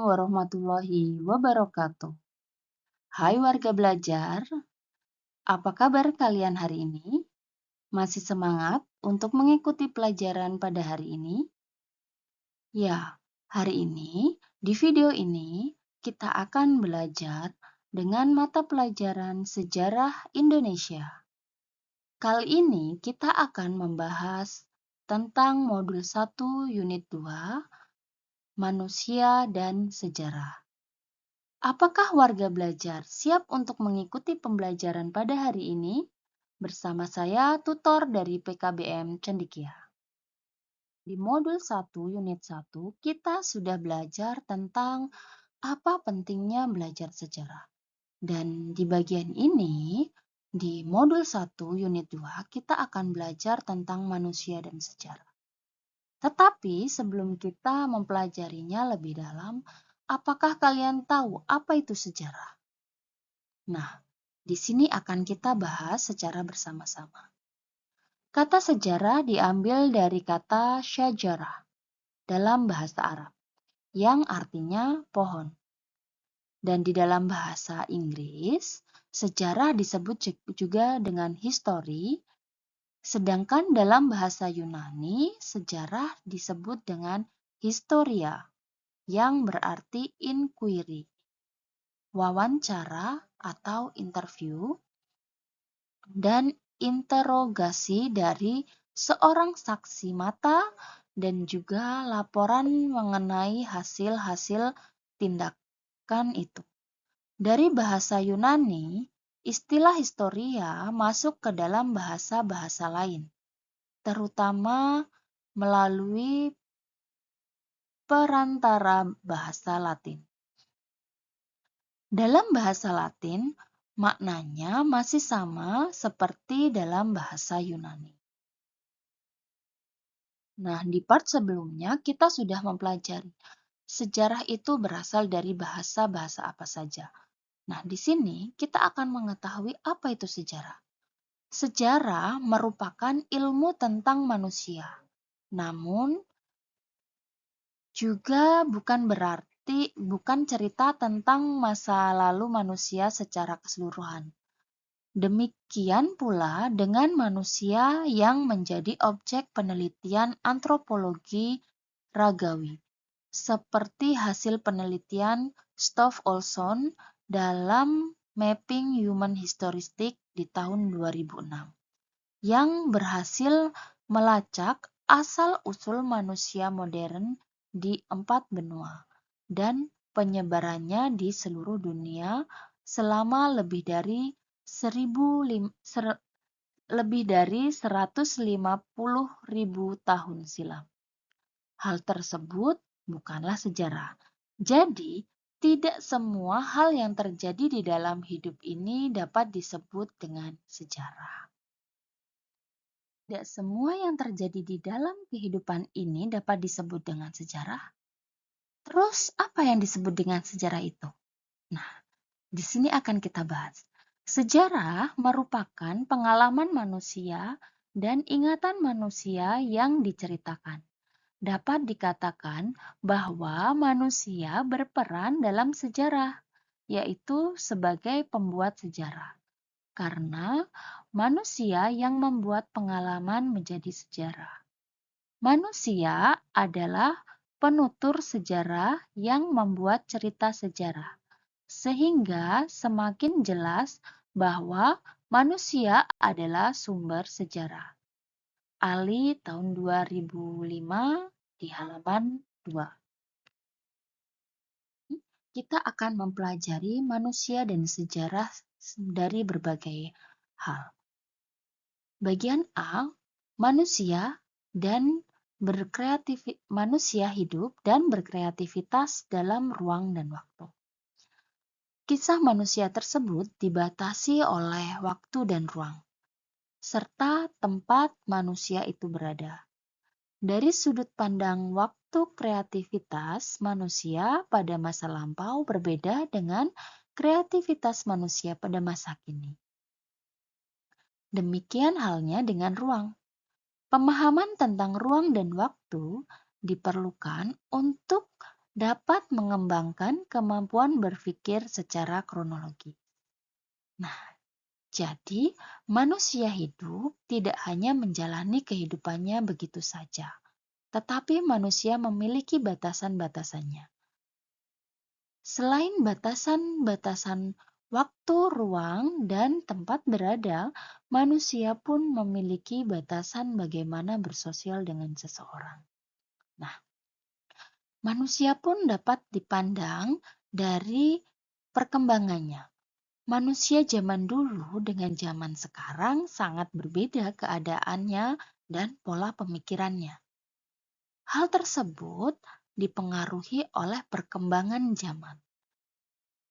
warahmatullahi wabarakatuh. Hai warga belajar, apa kabar kalian hari ini? Masih semangat untuk mengikuti pelajaran pada hari ini? Ya, hari ini di video ini kita akan belajar dengan mata pelajaran Sejarah Indonesia. Kali ini kita akan membahas tentang modul 1 unit 2, Manusia dan Sejarah. Apakah warga belajar siap untuk mengikuti pembelajaran pada hari ini? Bersama saya, tutor dari PKBM Cendekia. Di modul 1 unit 1, kita sudah belajar tentang apa pentingnya belajar sejarah. Dan di bagian ini, di modul 1 unit 2, kita akan belajar tentang manusia dan sejarah. Tetapi sebelum kita mempelajarinya lebih dalam, apakah kalian tahu apa itu sejarah? Nah, di sini akan kita bahas secara bersama-sama. Kata sejarah diambil dari kata syajarah dalam bahasa Arab, yang artinya pohon. Dan di dalam bahasa Inggris, sejarah disebut juga dengan history, sedangkan dalam bahasa Yunani, sejarah disebut dengan historia, yang berarti inquiry, wawancara atau interview, dan interogasi dari seorang saksi mata dan juga laporan mengenai hasil-hasil tindakan itu. Dari bahasa Yunani, istilah historia masuk ke dalam bahasa-bahasa lain, terutama melalui perantara bahasa Latin. Dalam bahasa Latin, maknanya masih sama seperti dalam bahasa Yunani. Nah, di part sebelumnya kita sudah mempelajari sejarah itu berasal dari bahasa-bahasa apa saja. Nah, di sini kita akan mengetahui apa itu sejarah. Sejarah merupakan ilmu tentang manusia, namun juga bukan cerita tentang masa lalu manusia secara keseluruhan. Demikian pula dengan manusia yang menjadi objek penelitian antropologi ragawi, seperti hasil penelitian Stoff Olson dalam Mapping Human Historistics di tahun 2006, yang berhasil melacak asal-usul manusia modern di 4 benua dan penyebarannya di seluruh dunia selama lebih dari 150.000 tahun silam. Hal tersebut bukanlah sejarah. Jadi, tidak semua hal yang terjadi di dalam hidup ini dapat disebut dengan sejarah. Tidak semua yang terjadi di dalam kehidupan ini dapat disebut dengan sejarah. Terus, apa yang disebut dengan sejarah itu? Nah, di sini akan kita bahas. Sejarah merupakan pengalaman manusia dan ingatan manusia yang diceritakan. Dapat dikatakan bahwa manusia berperan dalam sejarah, yaitu sebagai pembuat sejarah. Karena manusia yang membuat pengalaman menjadi sejarah. Manusia adalah penutur sejarah yang membuat cerita sejarah, sehingga semakin jelas bahwa manusia adalah sumber sejarah. Ali tahun 2005 di halaman 2. Kita akan mempelajari manusia dan sejarah dari berbagai hal. Bagian A, manusia hidup dan berkreativitas dalam ruang dan waktu. Kisah manusia tersebut dibatasi oleh waktu dan ruang, serta tempat manusia itu berada. Dari sudut pandang waktu, kreativitas manusia pada masa lampau berbeda dengan kreativitas manusia pada masa kini. Demikian halnya dengan ruang. Pemahaman tentang ruang dan waktu diperlukan untuk dapat mengembangkan kemampuan berpikir secara kronologis. Nah, jadi manusia hidup tidak hanya menjalani kehidupannya begitu saja, tetapi manusia memiliki batasan-batasannya. Selain batasan-batasan waktu, ruang, dan tempat berada, manusia pun memiliki batasan bagaimana bersosial dengan seseorang. Nah, manusia pun dapat dipandang dari perkembangannya. Manusia zaman dulu dengan zaman sekarang sangat berbeda keadaannya dan pola pemikirannya. Hal tersebut dipengaruhi oleh perkembangan zaman.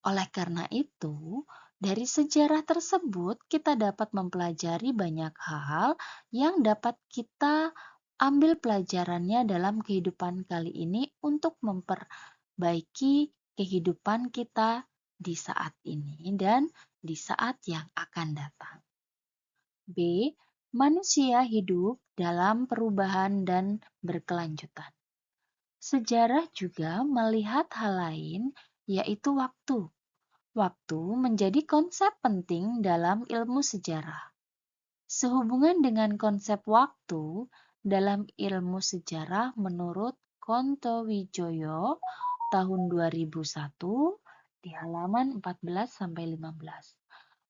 Oleh karena itu, dari sejarah tersebut kita dapat mempelajari banyak hal yang dapat kita ambil pelajarannya dalam kehidupan kali ini untuk memperbaiki kehidupan kita di saat ini dan di saat yang akan datang. B. Manusia hidup dalam perubahan dan berkelanjutan. Sejarah juga melihat hal lain, yaitu waktu. Waktu menjadi konsep penting dalam ilmu sejarah. Sehubungan dengan konsep waktu dalam ilmu sejarah menurut Kontowijoyo tahun 2001 di halaman 14-15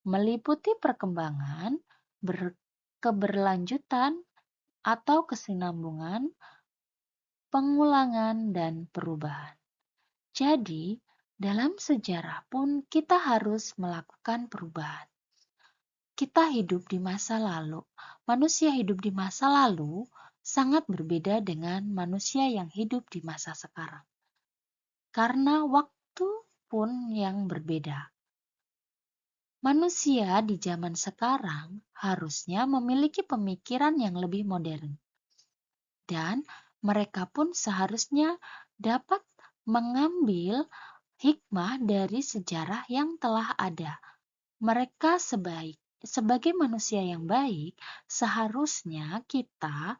meliputi perkembangan, keberlanjutan atau kesinambungan, pengulangan, dan perubahan. Jadi, dalam sejarah pun kita harus melakukan perubahan. Kita hidup di masa lalu. Manusia hidup di masa lalu sangat berbeda dengan manusia yang hidup di masa sekarang. Karena waktu pun yang berbeda. Manusia di zaman sekarang harusnya memiliki pemikiran yang lebih modern. Dan mereka pun seharusnya dapat mengambil hikmah dari sejarah yang telah ada. Mereka sebagai manusia yang baik, seharusnya kita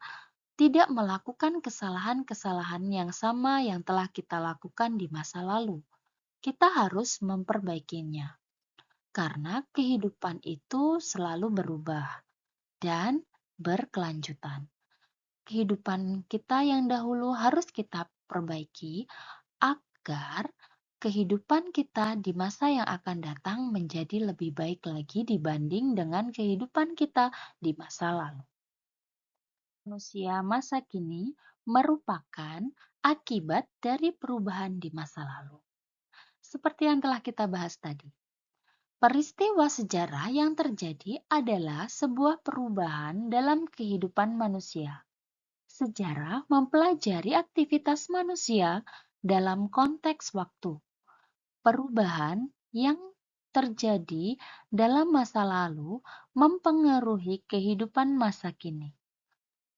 tidak melakukan kesalahan-kesalahan yang sama yang telah kita lakukan di masa lalu. Kita harus memperbaikinya, karena kehidupan itu selalu berubah dan berkelanjutan. Kehidupan kita yang dahulu harus kita perbaiki agar kehidupan kita di masa yang akan datang menjadi lebih baik lagi dibanding dengan kehidupan kita di masa lalu. Manusia masa kini merupakan akibat dari perubahan di masa lalu. Seperti yang telah kita bahas tadi. Peristiwa sejarah yang terjadi adalah sebuah perubahan dalam kehidupan manusia. Sejarah mempelajari aktivitas manusia dalam konteks waktu. Perubahan yang terjadi dalam masa lalu mempengaruhi kehidupan masa kini.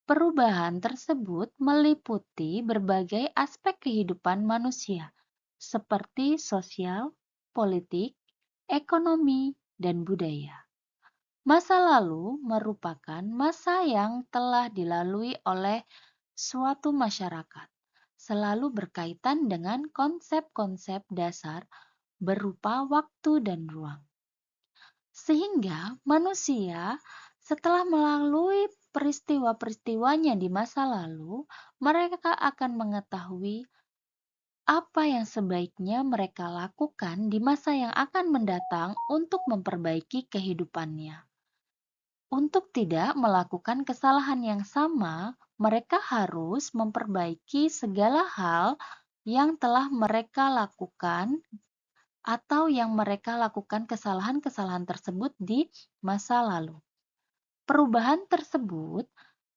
Perubahan tersebut meliputi berbagai aspek kehidupan manusia, seperti sosial, politik, ekonomi, dan budaya. Masa lalu merupakan masa yang telah dilalui oleh suatu masyarakat, selalu berkaitan dengan konsep-konsep dasar berupa waktu dan ruang. Sehingga manusia setelah melalui peristiwa-peristiwanya di masa lalu, mereka akan mengetahui apa yang sebaiknya mereka lakukan di masa yang akan mendatang untuk memperbaiki kehidupannya. Untuk tidak melakukan kesalahan yang sama, mereka harus memperbaiki segala hal yang telah mereka lakukan atau yang mereka lakukan kesalahan-kesalahan tersebut di masa lalu. Perubahan tersebut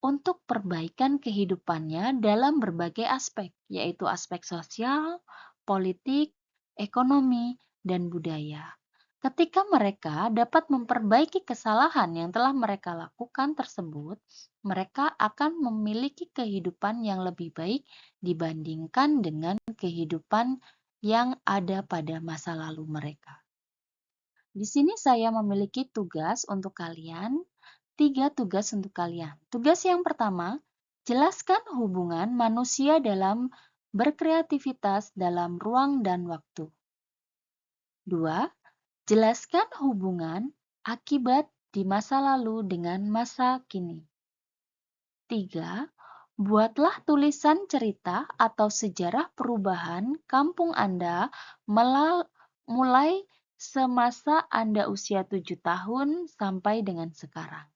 untuk perbaikan kehidupannya dalam berbagai aspek, yaitu aspek sosial, politik, ekonomi, dan budaya. Ketika mereka dapat memperbaiki kesalahan yang telah mereka lakukan tersebut, mereka akan memiliki kehidupan yang lebih baik dibandingkan dengan kehidupan yang ada pada masa lalu mereka. Di sini saya memiliki tugas untuk kalian, 3 tugas untuk kalian. Tugas yang pertama, jelaskan hubungan manusia dalam berkreativitas dalam ruang dan waktu. 2. Jelaskan hubungan akibat di masa lalu dengan masa kini. 3. Buatlah tulisan cerita atau sejarah perubahan kampung Anda mulai semasa Anda usia 7 tahun sampai dengan sekarang.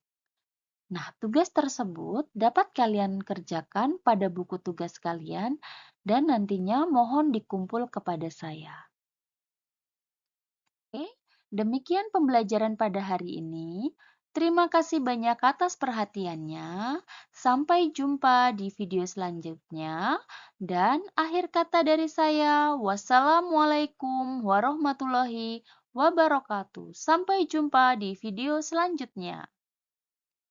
Nah, tugas tersebut dapat kalian kerjakan pada buku tugas kalian dan nantinya mohon dikumpul kepada saya. Oke, demikian pembelajaran pada hari ini. Terima kasih banyak atas perhatiannya. Sampai jumpa di video selanjutnya. Dan akhir kata dari saya, wassalamualaikum warahmatullahi wabarakatuh. Sampai jumpa di video selanjutnya.